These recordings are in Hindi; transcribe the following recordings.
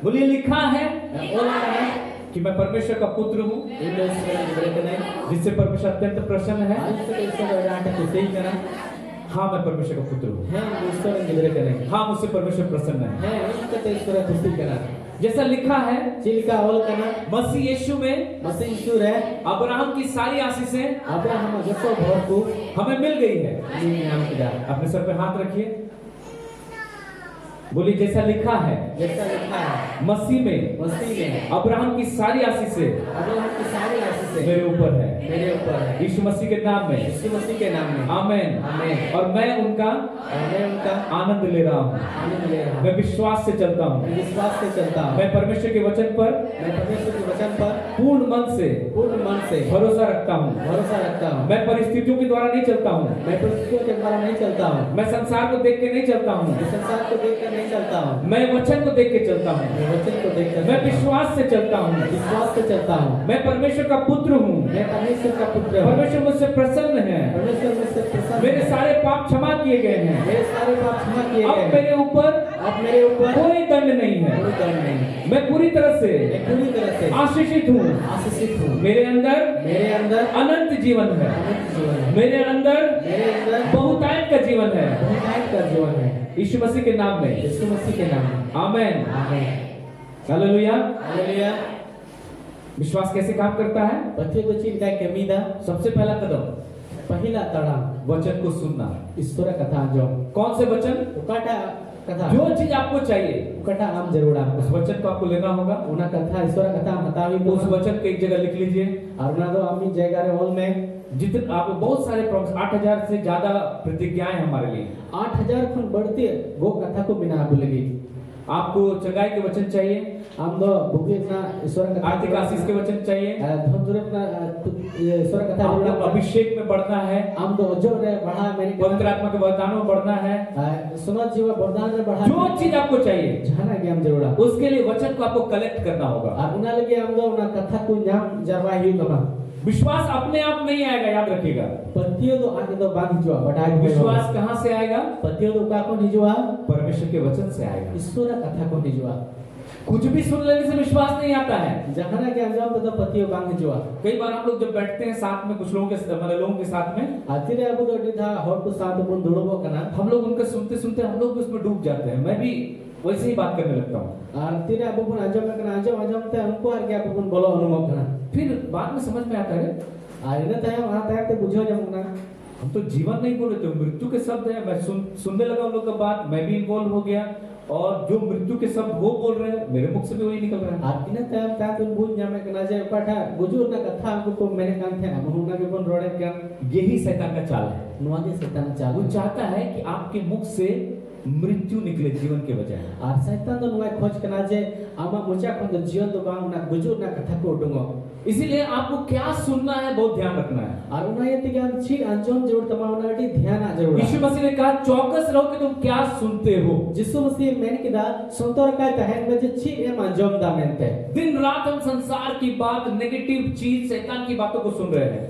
बोलिए लिखा है कि मैं परमेश्वर का पुत्र हूँ, जिससे परमेश्वर अत्यंत प्रसन्न है। हाँ, मैं परमेश्वर का पुत्र हूँ। हाँ, मुझसे परमेश्वर प्रसन्न है। जैसा लिखा है मसीह यीशु में अब्राहम की सारी आशीषें हमें मिल गई है। अपने सर पे हाथ रखिए, बोलिए जैसा लिखा है मसीह में अब्राहम की सारी आशीषें मेरे ऊपर है। यीशु मसीह के नाम में आमीन। और मैं उनका आनंद ले रहा हूँ। मैं विश्वास से चलता हूँ। मैं परमेश्वर के वचन पर पूर्ण मन से भरोसा रखता हूँ। मैं परिस्थितियों के द्वारा नहीं चलता हूँ। मैं संसार को देख के नहीं चलता हूँ। मैं वचन को देख के चलता हूँ। मैं विश्वास से चलता हूँ। मैं परमेश्वर का पुत्र हूँ। परमेश्वर मुझसे प्रसन्न है। मेरे सारे पाप क्षमा किए गए हैं। अब मेरे ऊपर कोई दंड नहीं है। मैं पूरी तरह से आशीषित हूँ। मेरे अंदर अनंत जीवन है। मेरे अंदर बहुतायत का जीवन है। यीशु मसीह के नाम में आमीन। हालेलुया। विश्वास कैसे काम करता है? सबसे पहला कदम वचन को सुनना। कौन से वचन? जो चीज आपको चाहिए उस वचन को आपको लेना होगा। उस वचन को एक जगह लिख लीजिए। जितने आपको बहुत सारे 8,000 से ज्यादा प्रतिज्ञाएं हमारे लिए। 8,000 खन बढ़ती गो कथा को बिना बोलेगी। आपको चंगाई के वचन चाहिए, आर्थिक आशीष के वचन चाहिए, आपको अभिषेक में बढ़ना है, पवित्र आत्मा के वरदानों में बढ़ना है, जो चीज आपको चाहिए उसके लिए वचन को आपको कलेक्ट करना होगा। विश्वास अपने आप नहीं आएगा, याद रखिएगा। विश्वास कहाँ से आएगा? परमेश्वर के वचन से आएगा। कुछ भी सुन लेने से विश्वास नहीं आता है। कई बार हम लोग जब बैठते हैं साथ में कुछ लोगों के साथ में, हम लोग उनके सुनते सुनते हम लोग भी उसमें डूब जाते हैं। मैं भी वैसे ही बात करने लगता हूँ। फिर बाद में समझ में आता है हम तो जीवन नहीं बोल रहे थे, मृत्यु के शब्द है। मैं सुनने लगा उन लोग का बात, मैं भी इन्वॉल्व हो गया और जो मृत्यु के शब्द वो बोल रहे हैं मेरे मुख से भी वही निकल रहा है। यही शैतान का चाल है। वो चाहता है कि आपके मुख से मृत्यु निकले जीवन के बजाय। इसीलिए आपको क्या सुनना है बहुत ध्यान रखना है। यीशु मसीह ने कहा चौकस रहो कि तुम क्या सुनते हो। दिन रात हम संसार की बात, नेगेटिव चीज, शैतान की बातों को सुन रहे हैं।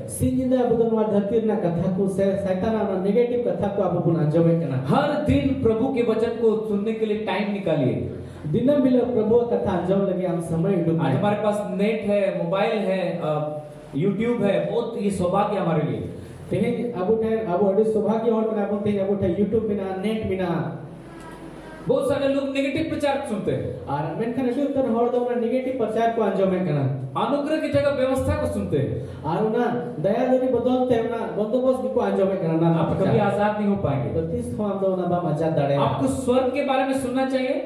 हर दिन प्रभु के वचन को सुनने के लिए टाइम निकालिए। आज हमारे पास नेट है, मोबाइल है, यूट्यूब है, बहुत ये सौभाग्य हमारे लिए। बहुत सारे लोग नेगेटिव प्रचार सुनते हैं, अनुग्रह की जगह व्यवस्था को सुनते हैं। आप कभी आजाद नहीं हो पाएंगे। आपको स्वर्ग के बारे में सुनना चाहिए,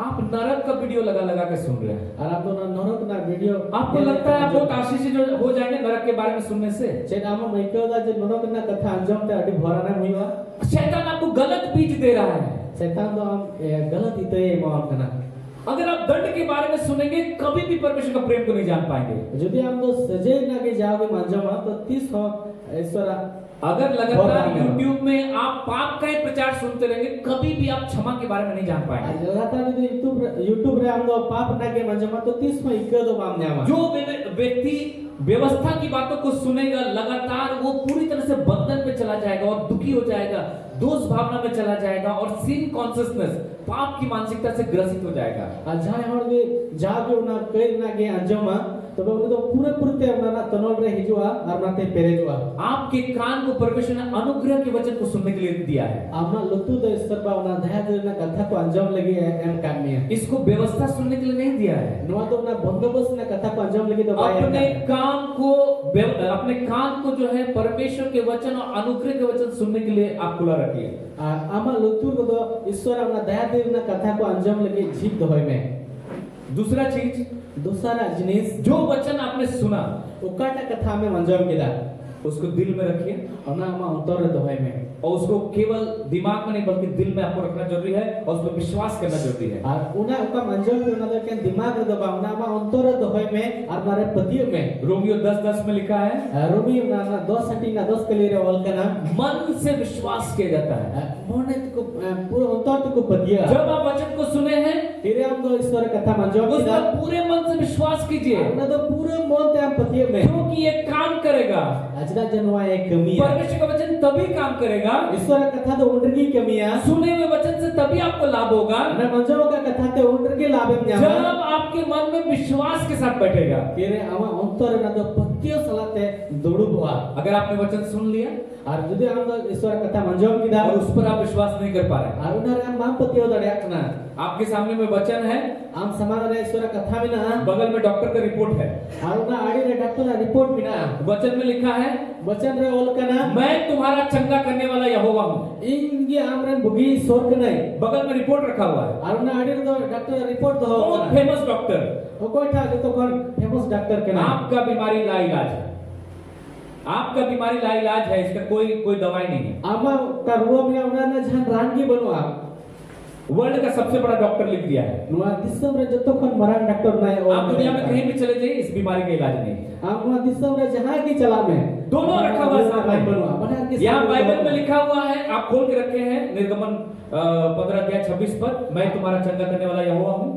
आप नरक का वीडियो लगा लगा के सुन रहे हैं। आपको लगता है आप बहुत आशीषित हो जाएंगे नरक के बारे में सुनने से। शैतान आपको गलत बीज दे रहा है। अगर आप दंड के बारे में सुनेंगे कभी भी परमेश्वर का प्रेम को नहीं जान पाएंगे। अगर लगातार YouTube में आप पाप का ही प्रचार सुनते रहेंगे, कभी भी आप क्षमा के बारे में नहीं जान पाएंगे। लगातार जो YouTube रे हम लोग पाप ना के मंजमा तो 30 में इक्का दो बाम न्यामा जो व्यक्ति व्यवस्था की बातों को सुनेगा लगातार, वो पूरी तरह से बंधन में चला जाएगा और दुखी हो जाएगा, दोष भावना में चला जाएगा और सिन कॉन्शियसनेस, पाप की मानसिकता से ग्रसित हो जाएगा। जहां हर गे जागे ना कई ना गे अंजमा तो उन्हें तो पूरे पूरे अपना तनोल रे हिजुआ और नाते पेरेजुआ। आपके कान को परमेश्वर ने अनुग्रह के वचन को सुनने के लिए दिया है। आमा लुतु तो इस तरह ना दया देना कथा को अंजाम लगी है एम काम में। इसको व्यवस्था सुनने के लिए नहीं दिया है। नुआ तो ना बंदोबस्त ना कथा को अंजाम लगी तो अपने कान को जो है परमेश्वर के वचन और अनुग्रह के वचन सुनने के लिए आप खुला रखिए। आमा लुतु को तो ईश्वर अपना दया देना कथा को अंजाम लगी जीत दोय में। दूसरा जिनिस जो वचन आपने सुना, उकाटा कथा में अंजाम किया उसको दिल में रखिए और ना आमा अंतर दोय में, और उसको केवल दिमाग में नहीं बल्कि दिल में आपको रखना जरूरी है और उस पर विश्वास करना जरूरी है। और उना उका मंजर के उना के दिमाग रे दबा उना मा अंतर दोय में और मारे पतियों में। रोमियो 10:10 में लिखा है, रोमी ना 10 के लिए रे वाल का नाम मन से विश्वास किया जाता है। मोने को पूरा अंतर को पतिया। जब आप वचन को सुने हैं, तेरे हम तो ईश्वर कथा मंजर उस किया, पर पूरे मन से विश्वास कीजिए, ना तो पूरे मन से हम पतियों में, क्योंकि ये काम करेगा। अजदा जनवा एक कमी है। परमेश्वर का वचन तभी काम करेगा, ईश्वर कथा तो उनकी कमी है। सुने हुए वचन से तभी आपको लाभ होगा, ना मंजर का कथा तो उनके लाभ में जब आपके मन में विश्वास के साथ बैठेगा। तेरे आमा अंतर ना तो पतियों सलाते दौड़ू हुआ। अगर आपने वचन सुन लिया और यदि हम तो ईश्वर कथा मंजर किया और उस पर आप विश्वास नहीं कर पा रहे, और उन्हें हम मां पतियों दड़िया ना आपके सामने में वचन है, हम समाधान ईश्वर कथा में ना बगल में डॉक्टर का रिपोर्ट है और उन्हें आड़ी रे डॉक्टर रिपोर्ट में ना वचन में लिखा है, वचन रे ओल का ना मैं तुम्हारा चंगा करने वाला यहोवा हूँ। इनके आमरन बुगी ईश्वर के नहीं बगल में रिपोर्ट रखा हुआ है, और उन्हें आड़ी रे डॉक्टर रिपोर्ट तो बहुत फेमस डॉक्टर, वो कोई था जो तो कौन फेमस डॉक्टर के नाम। आपका बीमारी लाइलाज है, आपका बीमारी लाइलाज है, इसका कोई दवाई नहीं है। आमा का रुआ में उन्हें जहां रानगी बनवा वर्ल्ड का सबसे बड़ा डॉक्टर लिख दिया है। नुआ दिसम रे जतो खन मरान डॉक्टर नाय आप दुनिया में कहीं भी चले जाइए, इस बीमारी का इलाज नहीं है। आप नुआ दिसम रे जहां की चला में दोनों रखा हुआ है बनवा बना के यहाँ बाइबल में लिखा हुआ है, आप खोल के रखे हैं, निर्गमन 15:26 पद, मैं तुम्हारा चंगा करने वाला यहोवा हूँ।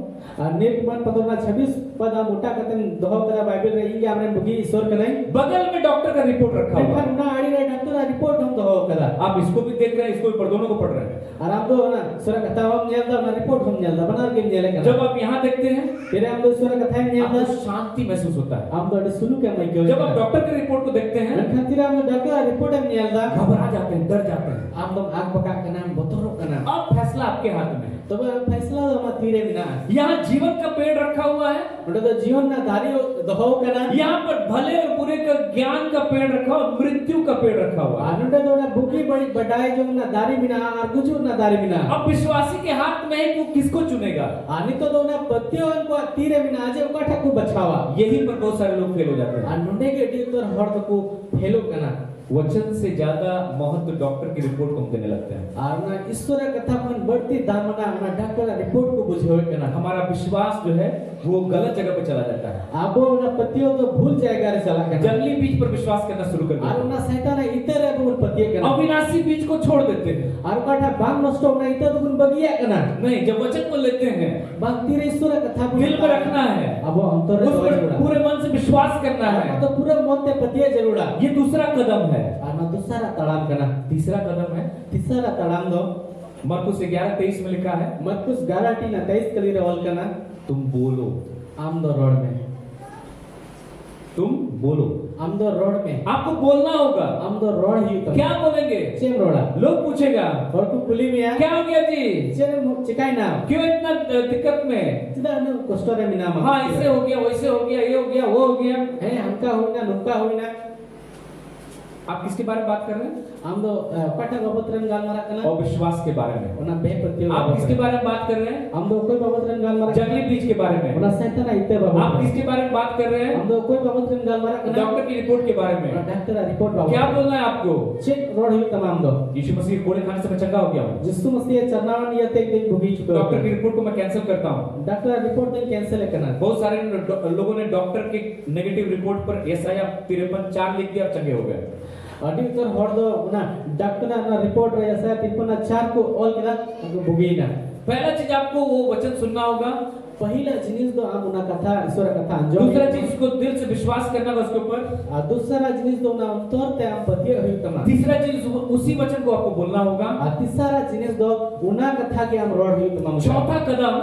निर्गमन 15:26 पद हम उठा कतन दोहो कदा बाइबल रे इंगे हमने बुगी ईश्वर के नहीं बगल में डॉक्टर का रिपोर्ट रखा हुआ है। ना आड़ी रे डॉक्टर रिपोर्ट हम दोहो कदा आप इसको भी देख रहे हैं, इसको भी पढ़, दोनों को पढ़ रहे हैं। और हम तो ना ईश्वर कथा हम नेलदा ना रिपोर्ट हम नेलदा बना के नेले का। जब आप यहाँ देखते हैं, फिर हम तो ईश्वर कथा में नेलदा आपको शांति महसूस होता है। हम तो सुनु के नहीं क्यों जब आप डॉक्टर के रिपोर्ट को देखते हैं, खातिर हम डॉक्टर रिपोर्ट में नेलदा घबरा जाते हैं, डर जाते हैं। हम तो आग बका के नाम बतरो का नाम अब फैसला आपके हाथ में है। तब फैसला तो हम तीरे में ना यहाँ जीवन का पेड़ रखा हुआ है, उनका तो जीवन ना दारी दोहो का नाम। यहाँ पर भले और बुरे का ज्ञान का पेड़ रखा हुआ, मृत्यु का पेड़ रखा हुआ है। आनंद तो ना बुकी बड़ी बड़ाई जो ना दारी बिना और गुजू ना दारी बिना। अब विश्वासी के हाथ में है कि वो किसको चुनेगा। आनी तो ना पत्तियों को तीरे बिना आजे उका ठकु बचावा। यही पर बहुत सारे लोग फेल हो जाते हैं। अनुंडे के डी तो हर को फेलो कना वचन से ज्यादा महत्व डॉक्टर की रिपोर्ट को हम देने लगते हैं। और ना ईश्वर कथा पण बढ़ती दामना ना डॉक्टर रिपोर्ट को बुझे कना। हमारा विश्वास जो है वो गलत जगह पे चला जाता है। आपो ना पत्तियों तो भूल जाएगा रे चला कना। जंगली बीज पर विश्वास करना शुरू कर देते और हैं। ना शैतान इतर है बुन पत्तियों कना। अविनाशी बीज को छोड़ देते हैं। और काठा बांग नष्ट होना इतर तो बुन बगिया कना। नहीं, जब वचन को लेते हैं, बांग तीरे ईश्वर कथा दिल में रखना है, अब अंतर उस पर पूरे मन से विश्वास करना है, तो पूरे मन से पतिया जरूरा। ये दूसरा कदम है। और ना दूसरा तड़ाम कना। तीसरा कदम है, तीसरा तड़ाम दो मरकुस 11:23 में लिखा है, मरकुस 11:23 के लिए वाल कना तुम बोलो, आम दो रोड में, तुम बोलो। आम दो रोड में आपको बोलना होगा। आम दो रोड ही तो क्या बोलेंगे? सेम रोड़ा। लोग पूछेगा और को पुली में क्या हो गया जी, चेन चिकाई ना क्यों इतना दिक्कत में? सीधा न कोस्टोरे में नाम। हाँ, ऐसे हो गया, वैसे हो गया, ये हो गया, वो हो गया। है हमका होइना नुका होइना। आप किसके बारे में बात कर रहे हैं? हम तो पटक बबतरन गाल मारा कना और विश्वास के बारे में। ओना बेपत्तियों। आप किसके बारे में बात कर रहे हैं? हम तो कोई बबतरन गाल मारा जंगली बीज के बारे में। ओना शैतान इते बाबा। आप किसके बारे में बात कर रहे हैं? हम तो कोई बबतरन गाल मारा कना डॉक्टर की रिपोर्ट के बारे में। डॉक्टर रिपोर्ट बाबा। क्या बोलना है आपको? चेक रोड ही तमाम दो। यीशु मसीह कोड़े खाने से मैं चंगा हो गया हूँ। जिसु मसीह चरनावन ये ते दिन भुगी चुका। डॉक्टर की रिपोर्ट को मैं कैंसिल करता हूँ। डॉक्टर रिपोर्ट दिन कैंसिल करना। बहुत सारे लोगों ने डॉक्टर की नेगेटिव रिपोर्ट पर यशाया 53:4 लिख दिया और चंगे हो गए। Adi utar hor do na doctor na report re asa tipna char ko all kira bugina. पहला चीज आपको वो वचन सुनना होगा, पहिला जिनिस दो आम उना कथा ईश्वर कथा अंजो दूसरा चीज उसको दिल से विश्वास करना होगा उसके ऊपर, दूसरा जिनिस दो ना तोर ते आम पतिय हुई तमा तीसरा चीज उसी वचन को आपको बोलना होगा, तीसरा जिनिस दो उना कथा के आम रोड हुई तमा चौथा कदम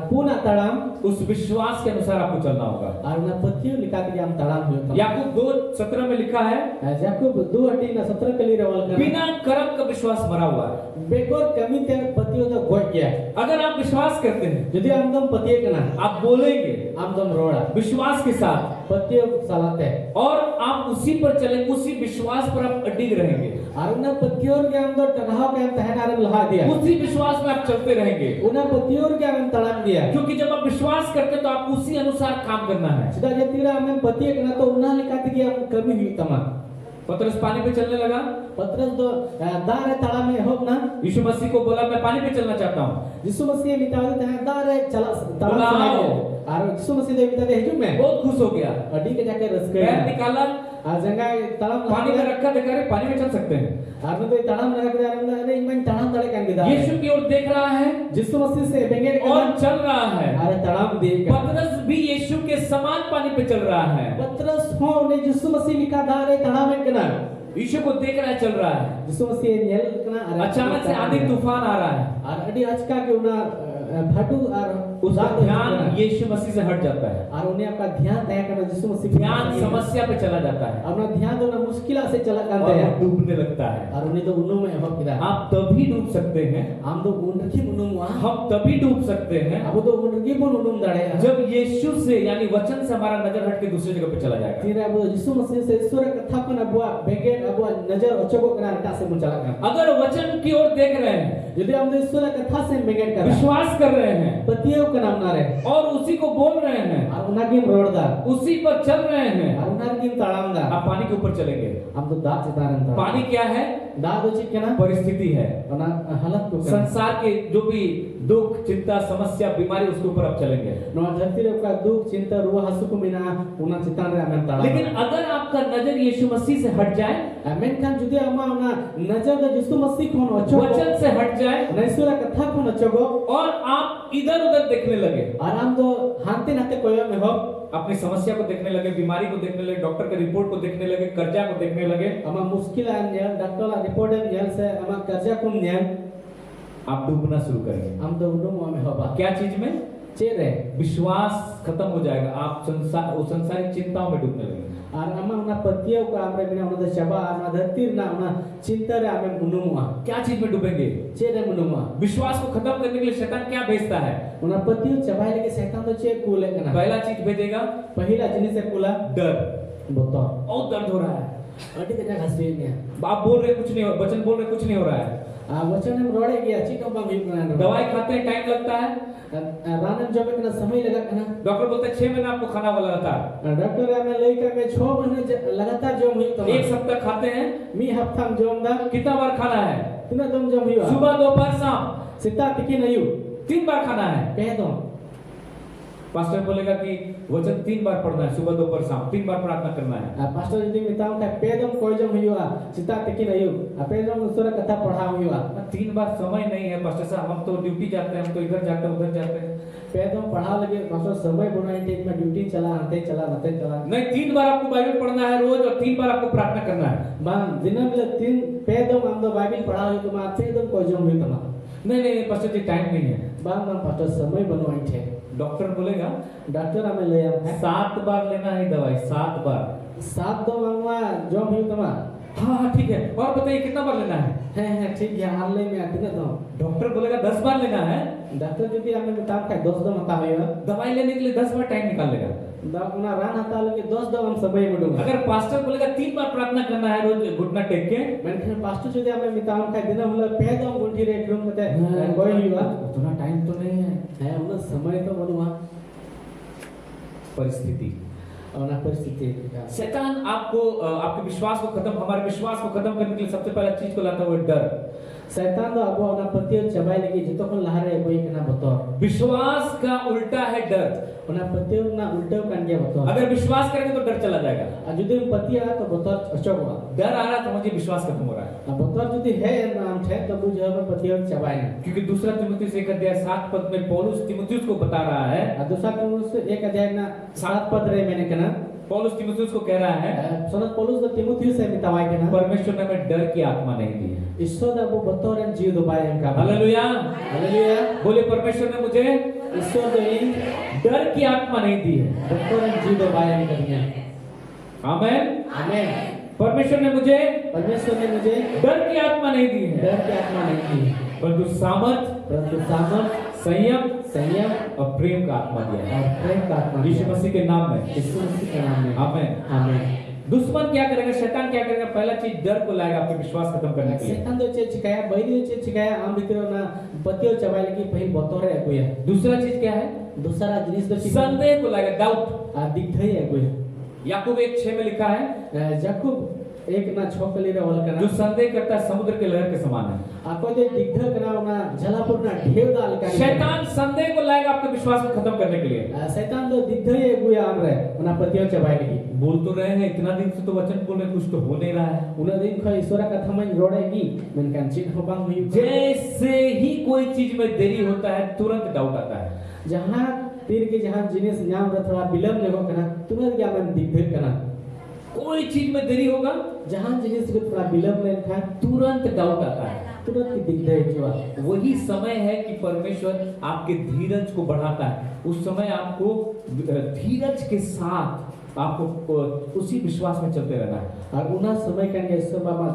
पुना तड़ाम उस विश्वास के अनुसार आपको चलना होगा। और ना पतिय लिखा के आम तड़ाम हुई तमा याकूब 2:17 में लिखा है, याकूब 2:17 कली रवल कर बिना कर्म का विश्वास मरा हुआ है। बेकोर कमी ते पतियो तो गोट गया। अगर आप विश्वास करते हैं, यदि हम तुम पतिय कना आप बोलेंगे हम तुम रोड़ा विश्वास के साथ पतिय सलाते और आप उसी पर चलेंगे, उसी विश्वास पर आप अडिग रहेंगे, और ना पतियोर के हम तो टकराव के हम तहनारे लहा दिया, उसी विश्वास में आप चलते रहेंगे, उना पतियोर के हम तड़ाम दिया। क्योंकि जब आप विश्वास करते हैं तो आपको उसी अनुसार काम करना है। सीधा ये तीरा हमें पतिय कना तो उना लिखा कि हम कमी हुई तमा पतरस पानी पे चलने लगा, पतरस दो दार है तड़ा में हो ना यीशु मसीह को बोला मैं पानी पे चलना चाहता हूँ। यीशु मसीह मिटाते हैं दार है चला तड़ा बुलाओ। से और यीशु मसीह दे मिटाते हैं मैं बहुत खुश हो गया, अडी के जाके रस पैर गया निकाला, जंगा तड़ा पानी में रखा, देखा रे पानी में चल सकते हैं। आपने तो तड़ा में रख दिया, अरे मैं तड़ा तड़े कान गिदा यीशु की ओर देख रहा है यीशु मसीह से बेंगे और चल रहा है। अरे तड़ा में देख पतरस भी यीशु के समान पानी पे चल रहा है, पतरस हो ने यीशु मसीह लिखा दार है तड़ा में कना यीशु को देख रहा है, चल रहा है। यीशु मसीह नेल कना अचानक से आंधी तूफान आ रहा है और अडी अचका के उना भाटू और उसका ध्यान यीशु मसीह से हट जाता है, और उन्हें आपका ध्यान तय करना यीशु मसीह ध्यान समस्या पे चला जाता है अपना ध्यान तो ना मुश्किल से चला और करते वो हैं डूबने लगता है। और उन्हें तो उन्हों में हो किदा आप तभी डूब सकते हैं, हम तो उन रखी उन्हों में हम तभी डूब सकते हैं अब तो उन रखी बोल उन्हों दड़े जब यीशु से यानी वचन से हमारा नजर हट के दूसरी जगह पे चला जाएगा। फिर अब यीशु मसीह से ईश्वर कथा पर अबुआ बेगेट अबुआ नजर अचको करा हटा से मुचला कर अगर वचन की ओर देख रहे हैं, यदि हम तो ईश्वर कथा से बेगेट कर विश्वास कर रहे हैं पतियों का नाम ना रहे और उसी को बोल रहे हैं, और उना की रोड़दा उसी पर चल रहे हैं, और उना की तड़ामदा आप पानी के ऊपर चलेंगे। हम तो दात चितारन था पानी क्या है? दात उचित के ना परिस्थिति है, उना हालत को संसार के जो भी दुख चिंता समस्या बीमारी उसके ऊपर आप चलेंगे। नो धरती रे का दुख चिंता रुआ हसु को मिना उना चितान रे हमें तड़ा लेकिन अगर आपका नजर यीशु मसीह से हट जाए, अमेन खान जुदे अमा उना नजर दे यीशु मसीह को अचो वचन से हट जाए नैसुरा कथा को अचो और आप इधर उधर देखने लगे, आराम तो हांते नाते कोयो में हो अपनी समस्या को देखने लगे, बीमारी को देखने लगे, डॉक्टर के रिपोर्ट को देखने लगे, कर्जा को देखने लगे, अमा मुश्किल आ नेल डॉक्टर ला रिपोर्ट नेल से अमा कर्जा को नेल आप डूबना शुरू करेंगे। हम तो उनो में होबा क्या चीज में? चेरे विश्वास खत्म हो जाएगा, आप संसारिक चिंताओं में डूबने लगेंगे। और अमा उना पतियों को हमरे बिना उना शबा उना धरती ना उना चिंता रे हमें मुनुमा क्या चीज में डूबेंगे? चेरे मुनुमा विश्वास को खत्म करने के लिए शैतान क्या भेजता है? उना पतियों चबाई लेके शैतान तो चे कूले कना पहला चीज भेजेगा पहिला जिनिस से कूला डर, बोतो और दर्द हो रहा है, अटी के जगह हंसी ने आप बोल रहे कुछ नहीं हो, वचन बोल रहे कुछ नहीं हो रहा है, वचन हम रोड़े गया चिकन बम ही बना दवाई खाते हैं टाइम लगता है, रानम जब में समय लगा कना डॉक्टर बोलते हैं 6 महीने आपको खाना वाला था, डॉक्टर हमें लेकर में 6 महीने लगातार जम हुई तो एक सप्ताह खाते हैं, मी हफ्ता में जम दा कितना बार खाना है? कितना दम जम हुई सुबह दोपहर शाम सीता टिकी नहीं 3 बार खाना है। कह दो पास्टर बोलेगा कि वचन 3 बार पढ़ना है, सुबह दोपहर शाम 3 बार प्रार्थना करना है। पास्टर यदि मिताम का पेदम कोई जम हुई सीता टिकी नहीं पेदम ईश्वर कथा पढ़ा हुई 3 बार समय नहीं है पास्टर साहब, हम तो ड्यूटी जाते हैं, हम तो इधर जाते हैं उधर जाते हैं। पेदम पढ़ा लगे पास्टर समय बनाई टेक में ड्यूटी चला आते चला नहीं, 3 बार आपको बाइबल पढ़ना है रोज और 3 बार आपको प्रार्थना करना है। बान दिन में 3 पेदम हम तो बाइबल पढ़ा हुई तो पेदम कोई जम हुई तमा नहीं पास्टर जी टाइम नहीं है। बान पास्टर समय बनवाई थे डॉक्टर बोलेगा डॉक्टर हमें ले आया 7 बार लेना है दवाई, 7 बार। 7 दो मांगवा जम हुई तमा हाँ ठीक है, और बताइए कितना बार लेना है? ठीक है हाल ले में आते ना तो डॉक्टर बोलेगा 10 बार लेना है, डॉक्टर यदि हमें मिताम का 10 दो मता हुई दवाई लेने के लिए 10 बार टाइम निकाल लेगा। दाना रान हता लगे 10 दो हम समय में दूंगा। अगर पास्टर बोलेगा 3 बार प्रार्थना करना है रोज घुटना टेक के, मैंने पास्टर यदि हमें मिताम का दिन मतलब पे दो गुंठी रे रूम में कोई हुआ उतना टाइम तो नहीं है उन समय तो बनवा परिस्थिति और ना परिस्थिति शैतान आपको आपके विश्वास को खत्म, हमारे विश्वास को खत्म करने के लिए सबसे पहला चीज को लाता है वो डर। Setan do abo na patio cabai lagi jito kon lahare abo ikna botor. विश्वास का उल्टा है डर। Ona patio na ulta kan dia botor. अगर विश्वास करेंगे तो डर चला जाएगा। Judi patia to botor ochogwa. डर आ रहा है तो मुझे विश्वास खत्म हो रहा है। Botor judi hai na am the to bujha patio cabai na. क्योंकि दूसरा तिमुथियुस 1:7 में पौलुस तिमुथियुस को बता रहा है। दूसरा तिमुथियुस 1 na 7 pad re मैंने कहना पौलुस तिमुथियुस को कह रहा है, Surat Paulus do Timotheus ay mitawai कहना परमेश्वर ने हमें डर की आत्मा नहीं दी है। Issod abo botor en jiu do bayam ka. Hallelujah. Haleluya. बोले परमेश्वर ने मुझे Issod do in डर की आत्मा नहीं दी है। botor en jiu do bayam kaniya. Amen. Amen. परमेश्वर ने मुझे परमेश्वर ने मुझे डर की आत्मा नहीं दी है, डर की आत्मा नहीं दी परंतु सामर्थ, परंतु सामर्थ संयम संयम और प्रेम का आत्मा दिया है। और प्रेम का आत्मा यीशु मसीह के नाम में। यीशु मसीह के नाम में आमेन। आमीन। दुश्मन क्या करेगा, शैतान क्या करेगा, पहला चीज डर को लाएगा आपके विश्वास खत्म करने के लिए। setan do che chikaya bayi do che chikaya am bitro na patio cabai lagi pahi botore aguya. दूसरा चीज क्या है, दूसरा जिनिस do chikaya संदेह को लाएगा, डाउट। digthai aguya. याकूब 1:6 में लिखा है, Jacob 1 na 6 kali re wal kana जो संदेह करता है समुद्र के लहर के समान है। ako de digtha kana na jalapur na ढेव dal ka शैतान संदेह को लाएगा आपके विश्वास को खत्म करने के लिए। setan do digthai aguya amre na patio cabai lagi. बोल तो रहे हैं, इतना दिन से तो वचन बोल रहे हैं, कुछ तो हो नहीं रहा है। Una din kho isora katha main rodegi menkan chin ho bang huyu. जैसे ही कोई चीज में देरी होता है तुरंत डाउट आता है। जहाँ तीर के जहाँ जिनिस न्याम र थोड़ा विलंब लेगो कना तुरंत क्या मन दिग्ध कना कोई चीज में देरी होगा जहाँ जिनिस को थोड़ा विलंब ले था तुरंत डाउट आता है। तुरंत की दिग्ध जीवा वही समय है कि परमेश्वर आपके धीरज को बढ़ाता है। उस समय आपको धीरज के साथ आपको उसी विश्वास में चलते रहना है। और उना समय का ईश्वर बाबा